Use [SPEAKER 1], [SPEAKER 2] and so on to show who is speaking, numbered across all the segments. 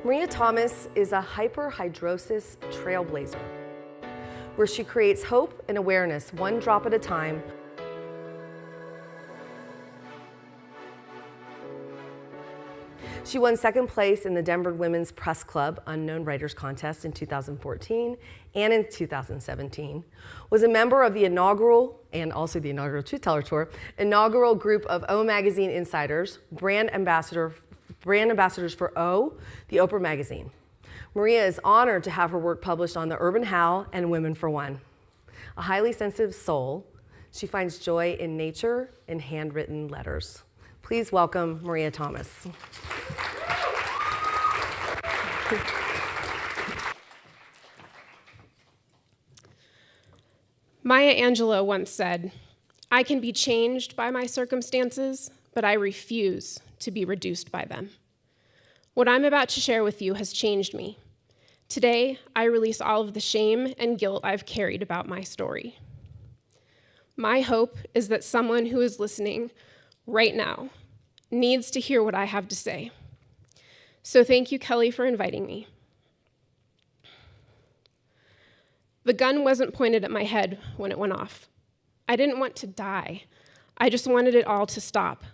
[SPEAKER 1] Maria Thomas is a hyperhidrosis trailblazer, where she creates hope and awareness one drop at a time. She won second place in the Denver Women's Press Club Unknown Writers Contest in 2014 and in 2017, was a member of the inaugural, and also the inaugural Truthteller Tour, inaugural group of O Magazine Insiders, brand ambassadors for O, the Oprah magazine. Maria is honored to have her work published on the Urban How and Women for One. A highly sensitive soul, she finds joy in nature and handwritten letters. Please welcome Maria Thomas.
[SPEAKER 2] Maya Angelou once said, "I can be changed by my circumstances, but I refuse to be reduced by them." What I'm about to share with you has changed me. Today, I release all of the shame and guilt I've carried about my story. My hope is that someone who is listening right now needs to hear what I have to say. So thank you, Kelly, for inviting me. The gun wasn't pointed at my head when it went off. I didn't want to die. I just wanted it all to stop.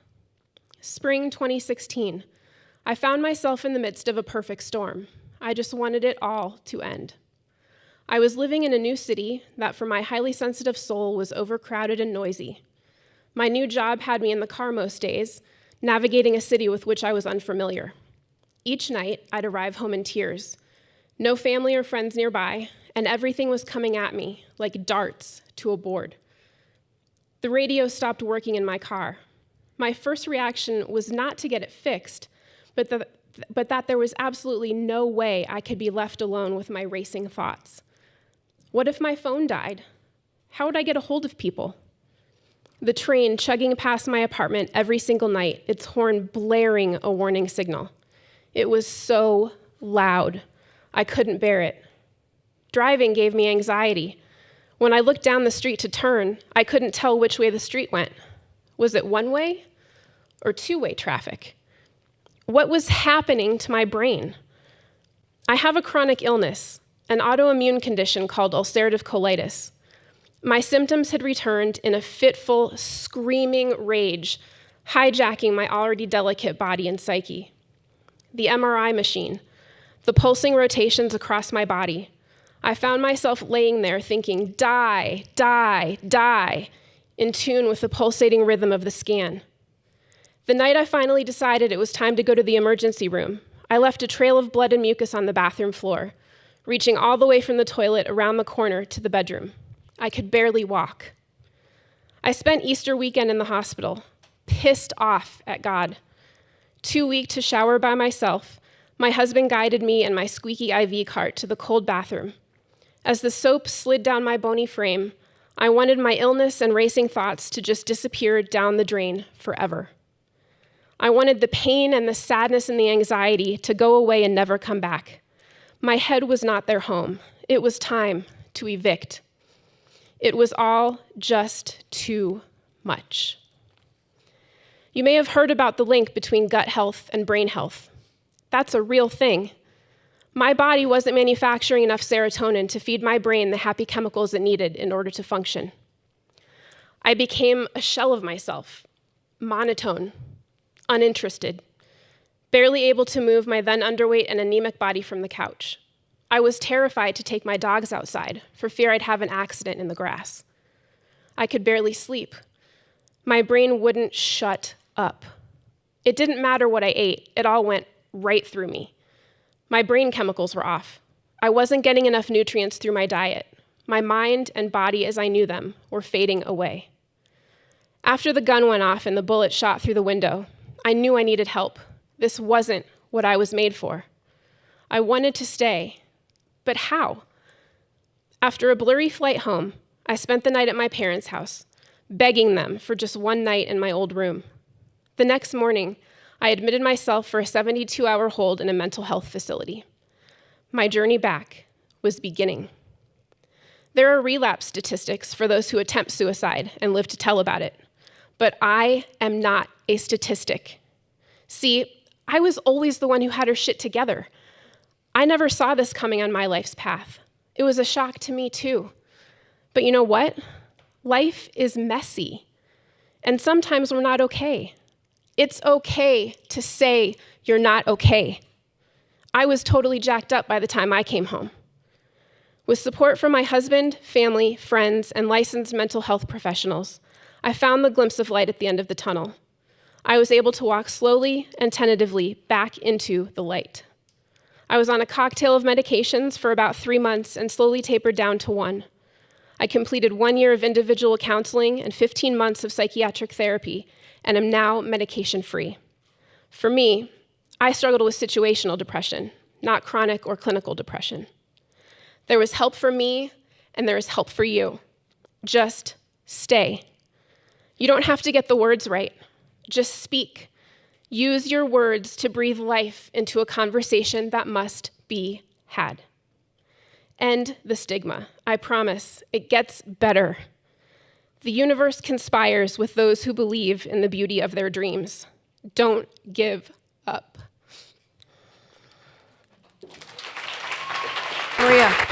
[SPEAKER 2] Spring 2016, I found myself in the midst of a perfect storm. I just wanted it all to end. I was living in a new city that for my highly sensitive soul was overcrowded and noisy. My new job had me in the car most days, navigating a city with which I was unfamiliar. Each night, I'd arrive home in tears. No family or friends nearby, and everything was coming at me like darts to a board. The radio stopped working in my car. My first reaction was not to get it fixed, but that there was absolutely no way I could be left alone with my racing thoughts. What if my phone died? How would I get a hold of people? The train chugging past my apartment every single night, its horn blaring a warning signal. It was so loud. I couldn't bear it. Driving gave me anxiety. When I looked down the street to turn, I couldn't tell which way the street went. Was it one-way or two-way traffic? What was happening to my brain? I have a chronic illness, an autoimmune condition called ulcerative colitis. My symptoms had returned in a fitful, screaming rage, hijacking my already delicate body and psyche. The MRI machine, the pulsing rotations across my body. I found myself laying there thinking, die, die, die, in tune with the pulsating rhythm of the scan. The night I finally decided it was time to go to the emergency room, I left a trail of blood and mucus on the bathroom floor, reaching all the way from the toilet around the corner to the bedroom. I could barely walk. I spent Easter weekend in the hospital, pissed off at God. Too weak to shower by myself, my husband guided me and my squeaky IV cart to the cold bathroom. As the soap slid down my bony frame, I wanted my illness and racing thoughts to just disappear down the drain forever. I wanted the pain and the sadness and the anxiety to go away and never come back. My head was not their home. It was time to evict. It was all just too much. You may have heard about the link between gut health and brain health. That's a real thing. My body wasn't manufacturing enough serotonin to feed my brain the happy chemicals it needed in order to function. I became a shell of myself, monotone, uninterested, barely able to move my then underweight and anemic body from the couch. I was terrified to take my dogs outside for fear I'd have an accident in the grass. I could barely sleep. My brain wouldn't shut up. It didn't matter what I ate, it all went right through me. My brain chemicals were off. I wasn't getting enough nutrients through my diet. My mind and body as I knew them were fading away. After the gun went off and the bullet shot through the window, I knew I needed help. This wasn't what I was made for. I wanted to stay, but how? After a blurry flight home, I spent the night at my parents' house, begging them for just one night in my old room. The next morning, I admitted myself for a 72-hour hold in a mental health facility. My journey back was beginning. There are relapse statistics for those who attempt suicide and live to tell about it, but I am not a statistic. See, I was always the one who had her shit together. I never saw this coming on my life's path. It was a shock to me too. But you know what? Life is messy. And sometimes we're not okay. It's okay to say you're not okay. I was totally jacked up by the time I came home. With support from my husband, family, friends, and licensed mental health professionals, I found the glimpse of light at the end of the tunnel. I was able to walk slowly and tentatively back into the light. I was on a cocktail of medications for about 3 months and slowly tapered down to 1. I completed 1 year of individual counseling and 15 months of psychiatric therapy, and am now medication-free. For me, I struggled with situational depression, not chronic or clinical depression. There was help for me, and there is help for you. Just stay. You don't have to get the words right. Just speak. Use your words to breathe life into a conversation that must be had. End the stigma. I promise. It gets better. The universe conspires with those who believe in the beauty of their dreams. Don't give up.
[SPEAKER 1] Maria.